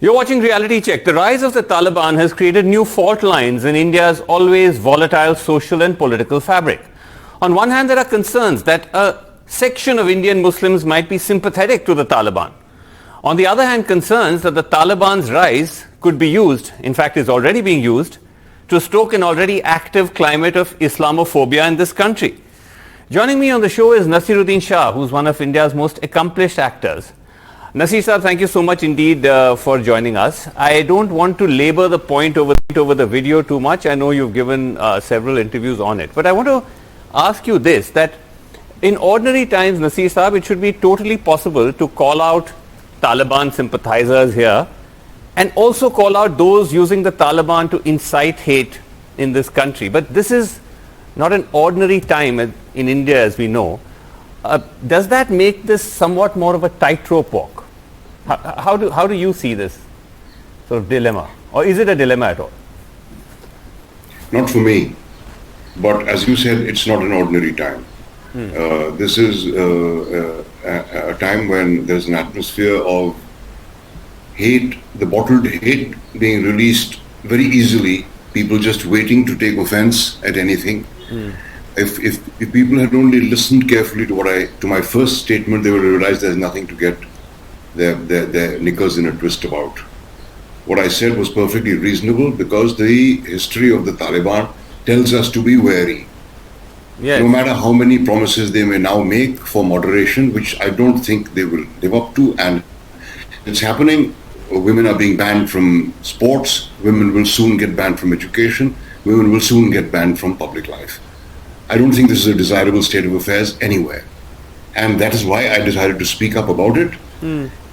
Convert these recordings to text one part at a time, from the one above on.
You're watching Reality Check. The rise of the Taliban has created new fault lines in India's always volatile social and political fabric. On one hand, there are concerns that a section of Indian Muslims might be sympathetic to the Taliban. On the other hand, concerns that the Taliban's rise could be used, in fact is already being used, to stoke an already active climate of Islamophobia in this country. Joining me on the show is Naseeruddin Shah, who's one of India's most accomplished actors. Naseer sir, thank you so much indeed for joining us. I don't want to labor the point over the video too much. I know you've given several interviews on it. But I want to ask you this, that in ordinary times, Naseer sir, it should be totally possible to call out Taliban sympathizers here and also call out those using the Taliban to incite hate in this country. But this is not an ordinary time in India, as we know. Does that make this somewhat more of a tightrope walk? How do you see this sort of dilemma? Or is it a dilemma at all? Not for me. But as you said, it's not an ordinary time. This is a time when there's an atmosphere of hate, the bottled hate being released very easily, people just waiting to take offense at anything. If people had only listened carefully to my first statement, they would realize there's nothing to get their knickers in a twist about. What I said was perfectly reasonable because the history of the Taliban tells us to be wary. Yes. No matter how many promises they may now make for moderation, which I don't think they will live up to, and it's happening. Women are being banned from sports, women will soon get banned from education, women will soon get banned from public life. I don't think this is a desirable state of affairs anywhere. And that is why I decided to speak up about it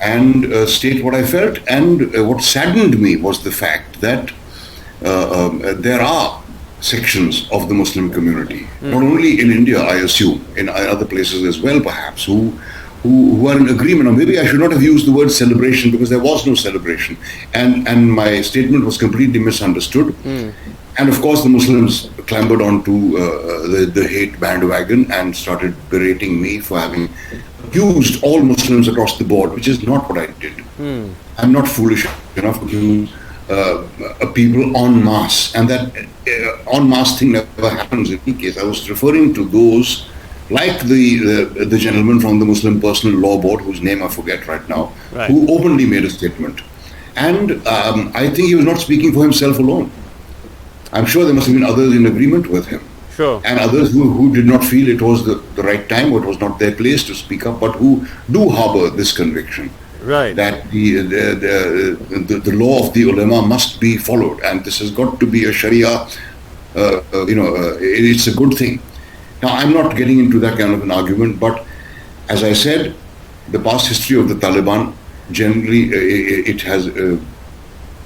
and state what I felt. And what saddened me was the fact that there are sections of the Muslim community, not only in India, I assume, in other places as well perhaps, who are in agreement. Or maybe I should not have used the word celebration because there was no celebration. And my statement was completely misunderstood. And of course the Muslims clambered onto the hate bandwagon and started berating me for having accused all Muslims across the board, which is not what I did. I'm not foolish enough to accuse people en masse, and that en masse thing never happens in any case. I was referring to those like the gentleman from the Muslim Personal Law Board, whose name I forget right now, who openly made a statement. And I think he was not speaking for himself alone. I'm sure there must have been others in agreement with him. Sure. And others who did not feel it was the right time or it was not their place to speak up, but who do harbor this conviction. Right. That the law of the ulama must be followed, and this has got to be a Sharia. It's a good thing. Now, I'm not getting into that kind of an argument, but as I said, the past history of the Taliban generally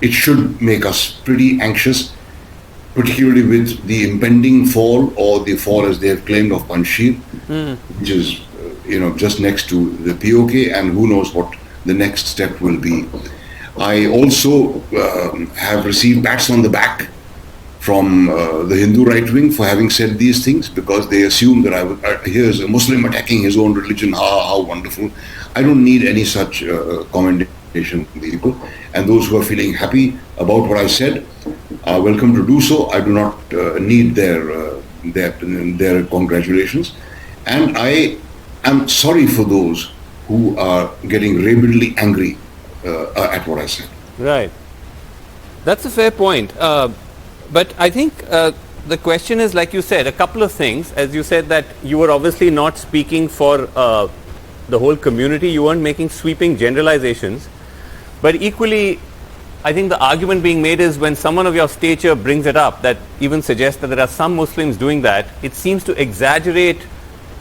it should make us pretty anxious, particularly with the impending fall, or the fall as they have claimed, of Panjshir, which is just next to the POK, and who knows what the next step will be. I also have received pats on the back from the Hindu right wing for having said these things, because they assume that here's a Muslim attacking his own religion, how wonderful. I don't need any such commendation from people, and those who are feeling happy about what I said are welcome to do so. I do not need their congratulations, and I am sorry for those who are getting rabidly angry at what I said. Right. That's a fair point. But I think the question is, like you said, a couple of things. As you said that you were obviously not speaking for the whole community. You weren't making sweeping generalizations. But equally, I think the argument being made is when someone of your stature brings it up, that even suggests that there are some Muslims doing that, it seems to exaggerate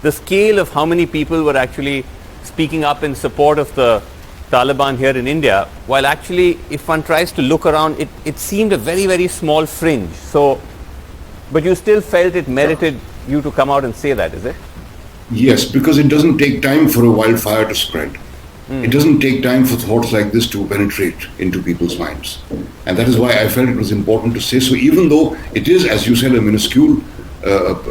the scale of how many people were actually speaking up in support of the Taliban here in India, while actually if one tries to look around, it seemed a very, very small fringe. So, but you still felt it merited you to come out and say that, is it? Yes, because it doesn't take time for a wildfire to spread. It doesn't take time for thoughts like this to penetrate into people's minds. And that is why I felt it was important to say so, even though it is, as you said, a minuscule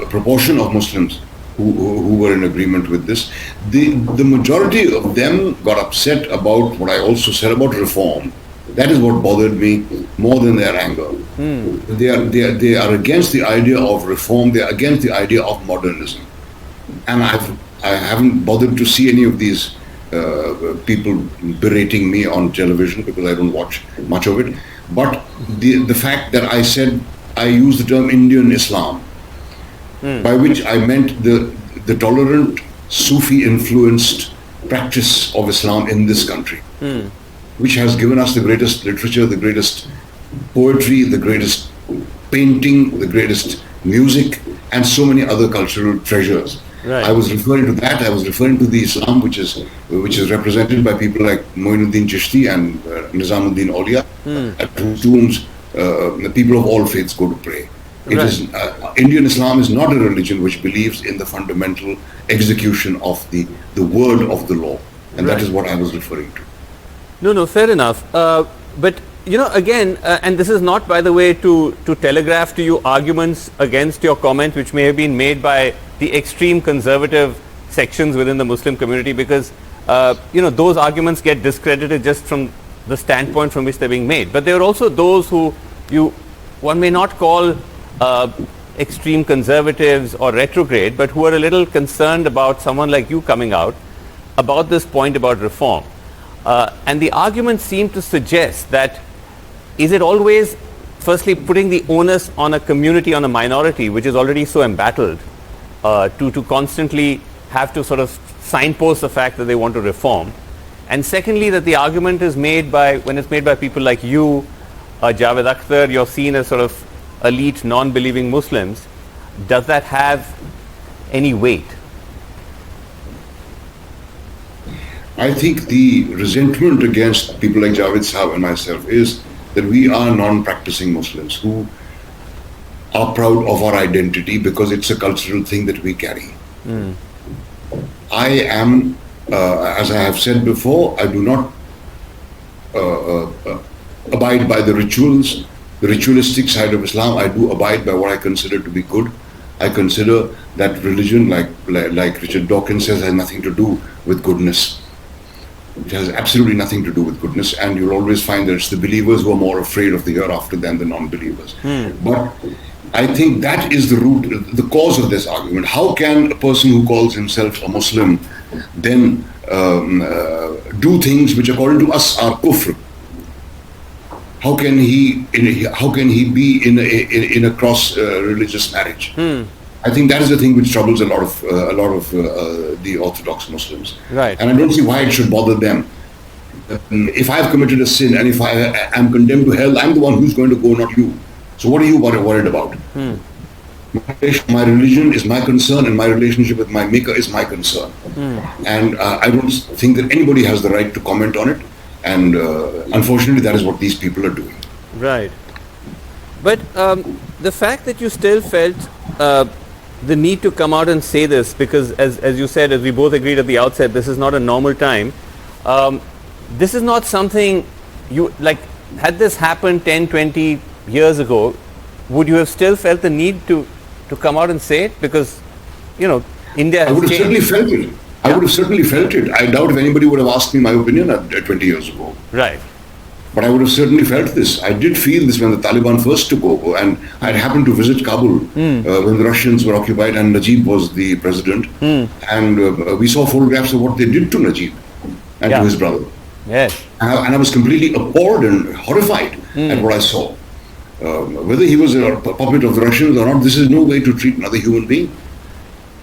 proportion of Muslims who were in agreement with this. The majority of them got upset about what I also said about reform. That is what bothered me more than their anger. They are against the idea of reform. They are against the idea of modernism. And I haven't bothered to see any of these people berating me on television because I don't watch much of it. But the fact that I said, I used the term Indian Islam, by which I meant the tolerant Sufi-influenced practice of Islam in this country, which has given us the greatest literature, the greatest poetry, the greatest painting, the greatest music, and so many other cultural treasures. Right. I was referring to that. I was referring to the Islam which is represented by people like Moinuddin Chishti and Nizamuddin Aulia, at whose tombs people of all faiths go to pray. It is Indian Islam is not a religion which believes in the fundamental execution of the word of the law, and that is what I was referring to. No, fair enough. But again, and this is not, by the way, to telegraph to you arguments against your comment, which may have been made by the extreme conservative sections within the Muslim community, because those arguments get discredited just from the standpoint from which they're being made. But there are also those who one may not call extreme conservatives or retrograde, but who are a little concerned about someone like you coming out about this point about reform. And the argument seemed to suggest that, is it always firstly putting the onus on a community, on a minority which is already so embattled, to constantly have to sort of signpost the fact that they want to reform? And secondly, that the argument is made when it's made by people like you, Javed Akhtar, you're seen as sort of elite non-believing Muslims. Does that have any weight? I think the resentment against people like Javed Sahab and myself is that we are non-practicing Muslims who are proud of our identity because it's a cultural thing that we carry. I am, as I have said before, I do not abide by the rituals, the ritualistic side of Islam. I do abide by what I consider to be good. I consider that religion, like Richard Dawkins says, has nothing to do with goodness. It has absolutely nothing to do with goodness, and you'll always find that it's the believers who are more afraid of the hereafter than the non-believers. But I think that is the root, the cause of this argument. How can a person who calls himself a Muslim then do things which according to us are kufr? How can he be in a cross religious marriage? I think that is the thing which troubles a lot of the Orthodox Muslims. Right. And I don't see why it should bother them. If I have committed a sin and if I am condemned to hell, I'm the one who's going to go, not you. So what are you worried about? My religion is my concern, and my relationship with my Maker is my concern. And I don't think that anybody has the right to comment on it. And unfortunately, that is what these people are doing. Right. But the fact that you still felt the need to come out and say this, because as you said, as we both agreed at the outset, this is not a normal time. This is not something you, like, had this happened 10, 20 years ago, would you have still felt the need to come out and say it? Because, India has I would have changed. certainly felt it. I would have certainly felt it. I doubt if anybody would have asked me my opinion 20 years ago. Right. But I would have certainly felt this. I did feel this when the Taliban first took over, and I had happened to visit Kabul when the Russians were occupied and Najib was the president. And we saw photographs of what they did to Najib and to his brother. Yes. And I was completely appalled and horrified at what I saw. Whether he was a puppet of the Russians or not, this is no way to treat another human being.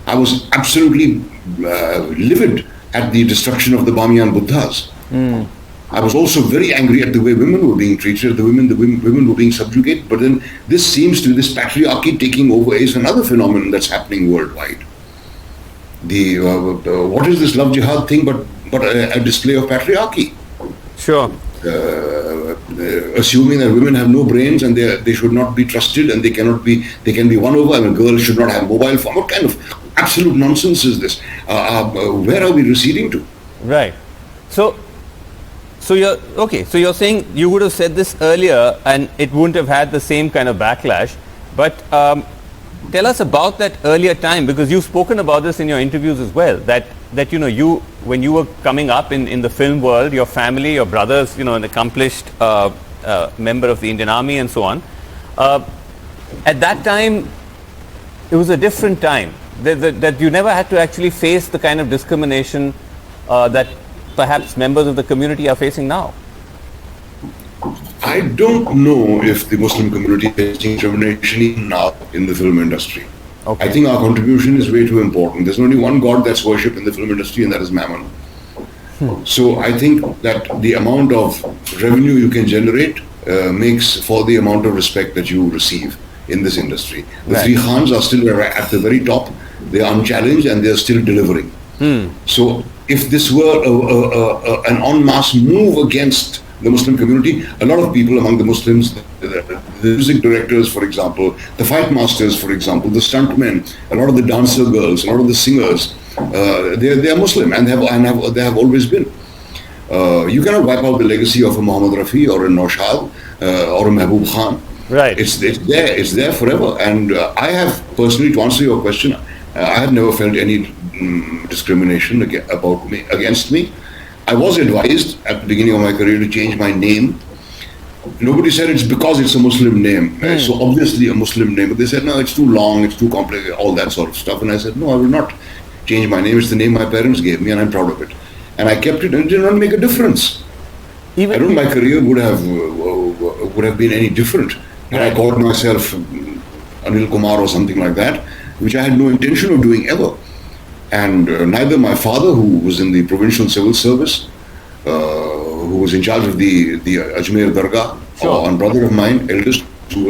I was absolutely livid at the destruction of the Bamiyan Buddhas. I was also very angry at the way women were being treated. The women were being subjugated. But then this seems to be, this patriarchy taking over is another phenomenon that's happening worldwide. What is this love jihad thing but a display of patriarchy? Sure. Assuming that women have no brains and they should not be trusted and they can be won over, and a girl should not have mobile phone. What kind of absolute nonsense is this? Where are we receding to? Right. So you're saying you would have said this earlier and it wouldn't have had the same kind of backlash. But tell us about that earlier time, because you've spoken about this in your interviews as well, that that you when you were coming up in the film world, your family, your brothers, an accomplished member of the Indian Army and so on. At that time, it was a different time. That you never had to actually face the kind of discrimination that perhaps members of the community are facing now. I don't know if the Muslim community is facing discrimination even now in the film industry. Okay. I think our contribution is way too important. There's only one God that's worshipped in the film industry, and that is Mammon. So I think that the amount of revenue you can generate makes for the amount of respect that you receive in this industry. The Right. three Khans are still at the very top. They are unchallenged and they are still delivering. So if this were an en masse move against the Muslim community, a lot of people among the Muslims, the music directors, for example, the fight masters, for example, the stuntmen, a lot of the dancer girls, a lot of the singers, they are Muslim and they have always been. You cannot wipe out the legacy of a Muhammad Rafi or a Naushad or a Mehboob Khan. Right. It's there forever. And I have personally, to answer your question, I have never felt any discrimination against me. I was advised at the beginning of my career to change my name. Nobody said it's because it's a Muslim name. So obviously a Muslim name. But they said, no, it's too long, it's too complex, all that sort of stuff. And I said, no, I will not change my name. It's the name my parents gave me and I'm proud of it. And I kept it and it did not make a difference. I don't think my career would have been any different had I called myself Anil Kumar or something like that, which I had no intention of doing ever. And neither my father, who was in the provincial civil service, who was in charge of the Ajmer Dargah, or a brother of mine, eldest, who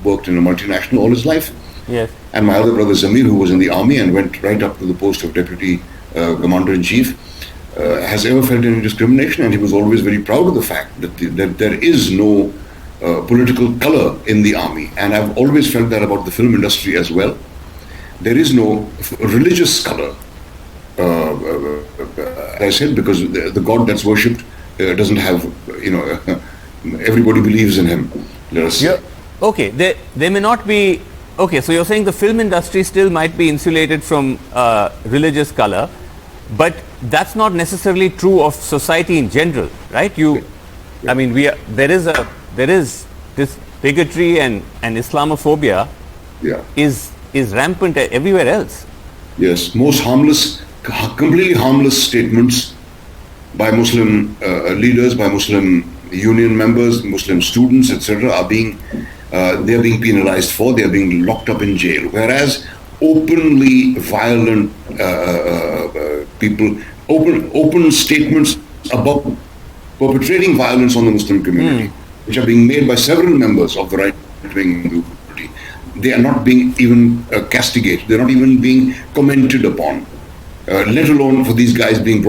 worked in a multinational all his life. Yes. And my other brother Zamir, who was in the army and went right up to the post of deputy commander-in-chief, has ever felt any discrimination, and he was always very proud of the fact that there is no political color in the army. And I've always felt that about the film industry as well. There is no religious color, as I said, because the God that's worshipped doesn't have, everybody believes in him. Let us say. Okay, there may not be. Okay, so you're saying the film industry still might be insulated from religious color, but that's not necessarily true of society in general, right? I mean, there is this bigotry and Islamophobia is rampant everywhere else. Yes, most harmless, completely harmless statements by Muslim leaders, by Muslim union members, Muslim students, etc. They are being penalized for. They are being locked up in jail. Whereas openly violent people, open statements about perpetrating violence on the Muslim community, which are being made by several members of the right-wing community, they are not being even castigated. They're not even being commented upon, let alone for these guys being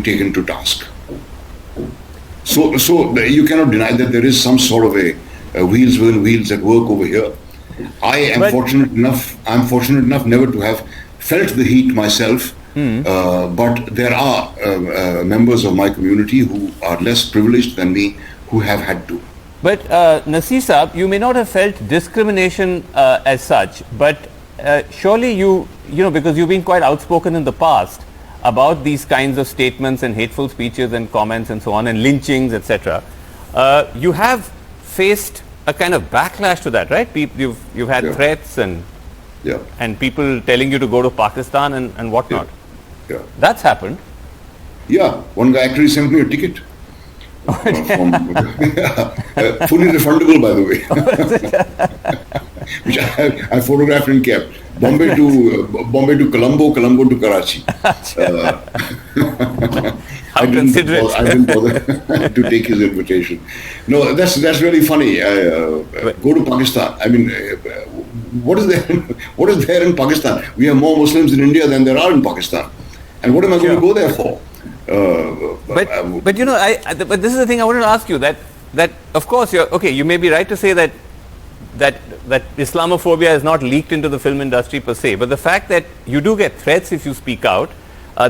taken to task. So you cannot deny that there is some sort of a wheels within wheels at work over here. I am fortunate enough never to have felt the heat myself, but there are members of my community who are less privileged than me who have had to. But Naseer Saab, you may not have felt discrimination as such, but surely because you've been quite outspoken in the past about these kinds of statements and hateful speeches and comments and so on and lynchings, etc. You have faced a kind of backlash to that, right? You've had threats and people telling you to go to Pakistan and whatnot. Yeah. That's happened. Yeah, one guy actually sent me a ticket. Fully refundable, by the way, which I photographed and kept. Bombay to Colombo, Colombo to Karachi. I didn't bother to take his invitation. No, that's really funny. Go to Pakistan. I mean, what is there in Pakistan? We have more Muslims in India than there are in Pakistan. And what am I going to go there for? But but this is the thing I wanted to ask you, that of course you may be right to say that Islamophobia is not leaked into the film industry per se, but the fact that you do get threats if you speak out,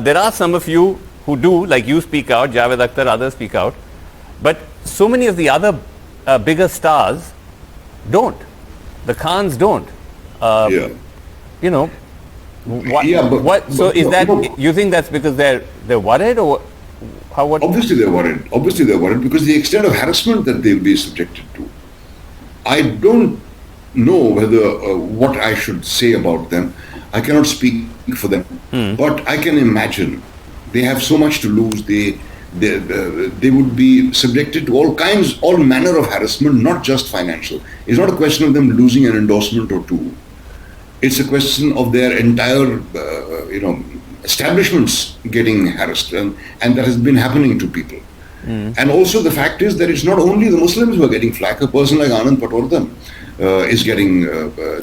there are some of you who do, like you speak out, Javed Akhtar, others speak out, but so many of the other bigger stars don't. The Khans don't. What, Yeah, but so is that, no, you think that's because they're worried, or how? What? obviously they're worried. Obviously they're worried because the extent of harassment that they'll be subjected to. I don't know whether what I should say about them. I cannot speak for them, but I can imagine they have so much to lose. They would be subjected to all manner of harassment, not just financial. It's not a question of them losing an endorsement or two. It's a question of their entire, establishments getting harassed, and that has been happening to people. And also the fact is that it's not only the Muslims who are getting flack. A person like Anand Patwardhan is getting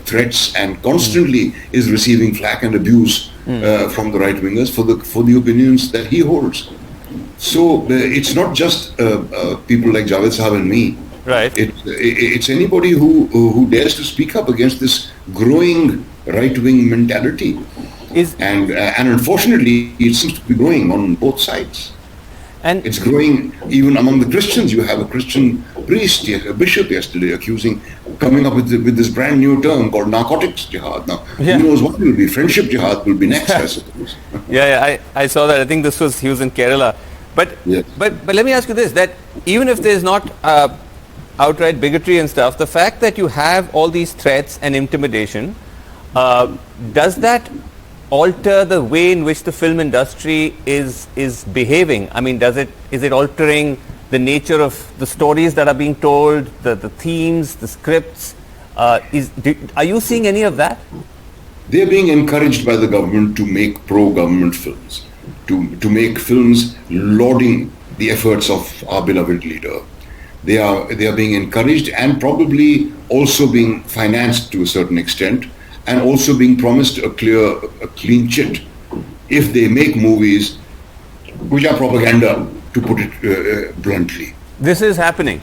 threats and constantly is receiving flack and abuse from the right wingers for the opinions that he holds. So it's not just people like Javed Sahab and me. Right. It's anybody who dares to speak up against this growing right-wing mentality. And unfortunately, it seems to be growing on both sides. And it's growing even among the Christians. You have a Christian priest, a bishop yesterday, coming up with this brand new term called narcotics jihad. Now, who knows what will be? Friendship jihad will be next, I suppose. I saw that. I think he was in Kerala. But let me ask you this, that even if there's not outright bigotry and stuff, the fact that you have all these threats and intimidation, does that alter the way in which the film industry is behaving? I mean, is it altering the nature of the stories that are being told, the themes, the scripts? Are you seeing any of that? They are being encouraged by the government to make pro-government films, to make films lauding the efforts of our beloved leader. They are being encouraged and probably also being financed to a certain extent, and also being promised a clean chit if they make movies which are propaganda, to put it bluntly. This is happening.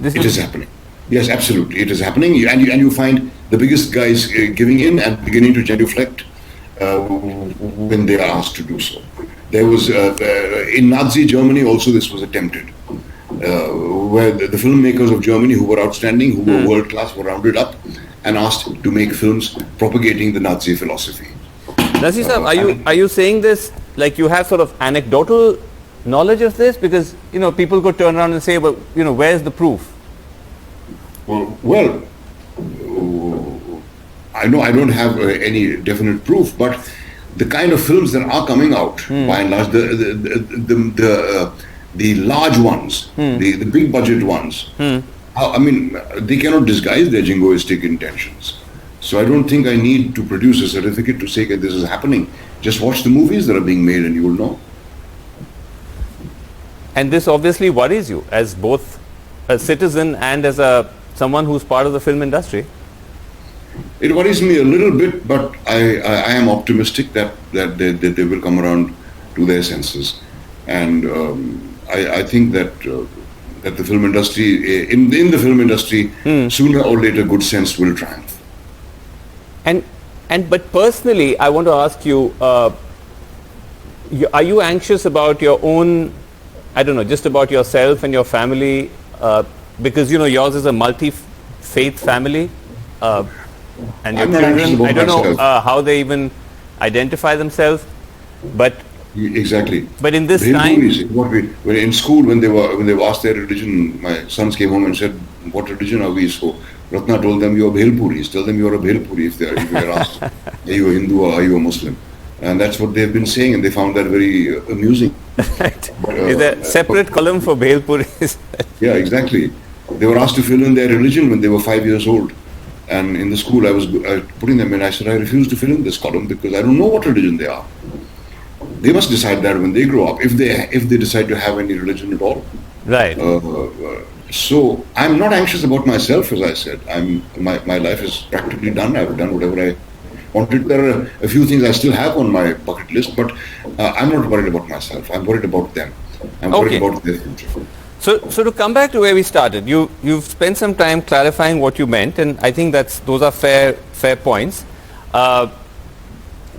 It is happening. Yes, absolutely. It is happening. And you find the biggest guys giving in and beginning to genuflect when they are asked to do so. There was, in Nazi Germany also this was attempted, where the filmmakers of Germany who were outstanding, who were world class, were rounded up and asked to make films propagating the Nazi philosophy. Naseer sir, are you saying this like you have sort of anecdotal knowledge of this? Because, people could turn around and say, well, where's the proof? Well, I know I don't have any definite proof, but the kind of films that are coming out, by and large, the large ones, the big budget ones, I mean, they cannot disguise their jingoistic intentions. So I don't think I need to produce a certificate to say that this is happening. Just watch the movies that are being made and you will know. And this obviously worries you as both a citizen and as someone who's part of the film industry. It worries me a little bit, but I am optimistic that they will come around to their senses. And I think that the film industry, in the film industry, sooner or later, good sense will triumph. But personally, I want to ask you, are you anxious about your own, I don't know, just about yourself and your family? Because, yours is a multi-faith family. And your children, I don't know how they even identify themselves, but exactly. But in this time, when in school, when they were asked their religion, my sons came home and said, "What religion are we?" So Ratna told them, "You are Bhelpuris." Tell them you are a Bhelpuri if they are asked, "Are you a Hindu or are you a Muslim?" And that's what they've been saying, and they found that very amusing. Right. Is there a separate column for Bhelpuris? Yeah, exactly. They were asked to fill in their religion when they were 5 years old. And in the school, I was putting them in. I said, I refuse to fill in this column because I don't know what religion they are. They must decide that when they grow up, if they decide to have any religion at all. Right. So I'm not anxious about myself, as I said. My life is practically done. I've done whatever I wanted. There are a few things I still have on my bucket list, but I'm not worried about myself. I'm worried about them. I'm worried about their future. So to come back to where we started, you've spent some time clarifying what you meant, and I think those are fair points.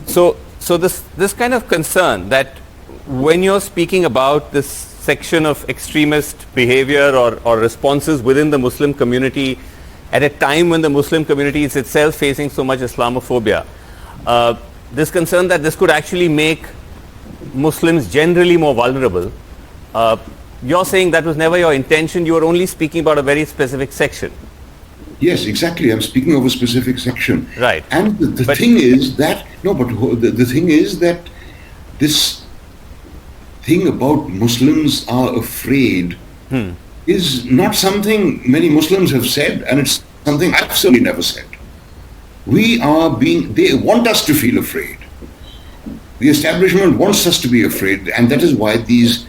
So this kind of concern that when you're speaking about this section of extremist behavior or responses within the Muslim community at a time when the Muslim community is itself facing so much Islamophobia, this concern that this could actually make Muslims generally more vulnerable. You're saying that was never your intention. You were only speaking about a very specific section. Yes, exactly. I'm speaking of a specific section. Right. And the thing is that, the thing is that this thing about Muslims are afraid is not something many Muslims have said, and it's something I've certainly never said. They want us to feel afraid. The establishment wants us to be afraid, and that is why these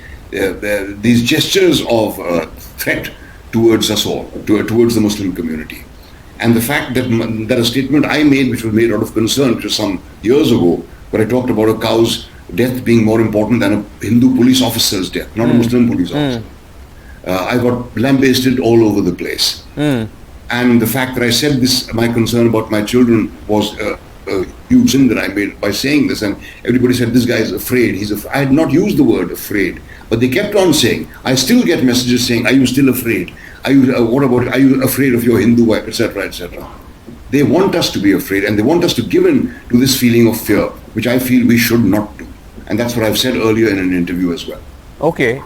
gestures of threat towards us all, towards the Muslim community. And the fact that a statement I made, which was made out of concern, which was some years ago, where I talked about a cow's death being more important than a Hindu police officer's death, not a Muslim police officer. I got lambasted all over the place. And the fact that I said this, my concern about my children, was a huge sin that I made by saying this, and everybody said, this guy is afraid. I had not used the word afraid, but they kept on saying. I still get messages saying, are you still afraid? Are you afraid of your Hindu wife, etc., etc. They want us to be afraid, and they want us to give in to this feeling of fear, which I feel we should not do. And that's what I've said earlier in an interview as well. Okay.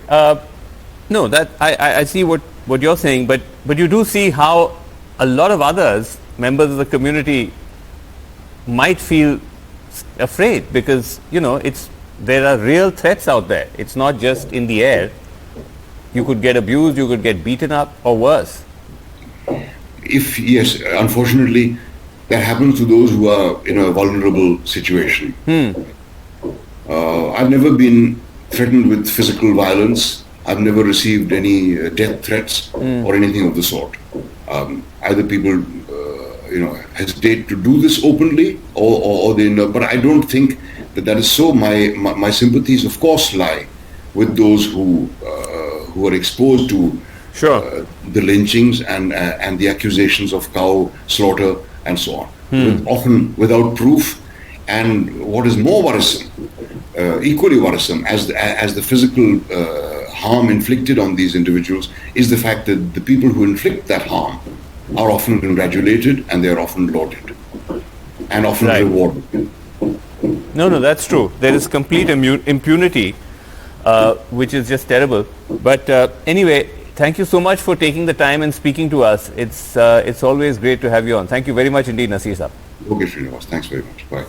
No, that I see what you're saying, but you do see how a lot of others, members of the community, might feel afraid because, there are real threats out there. It's not just in the air. You could get abused, you could get beaten up, or worse. Yes, unfortunately, that happens to those who are in a vulnerable situation. I've never been threatened with physical violence. I've never received any death threats or anything of the sort. Either people, hesitate to do this openly, or they know. But I don't think that is so. My sympathies, of course, lie with those who are exposed to the lynchings and the accusations of cow slaughter and so on, often without proof. And what is more worrisome, equally worrisome as the physical harm inflicted on these individuals, is the fact that the people who inflict that harm are often congratulated, and they are often lauded and often rewarded. No, that's true. There is complete impunity, which is just terrible. But anyway, thank you so much for taking the time and speaking to us. It's always great to have you on. Thank you very much indeed, Naseer Saab. Okay, Srinivas. Thanks very much. Bye.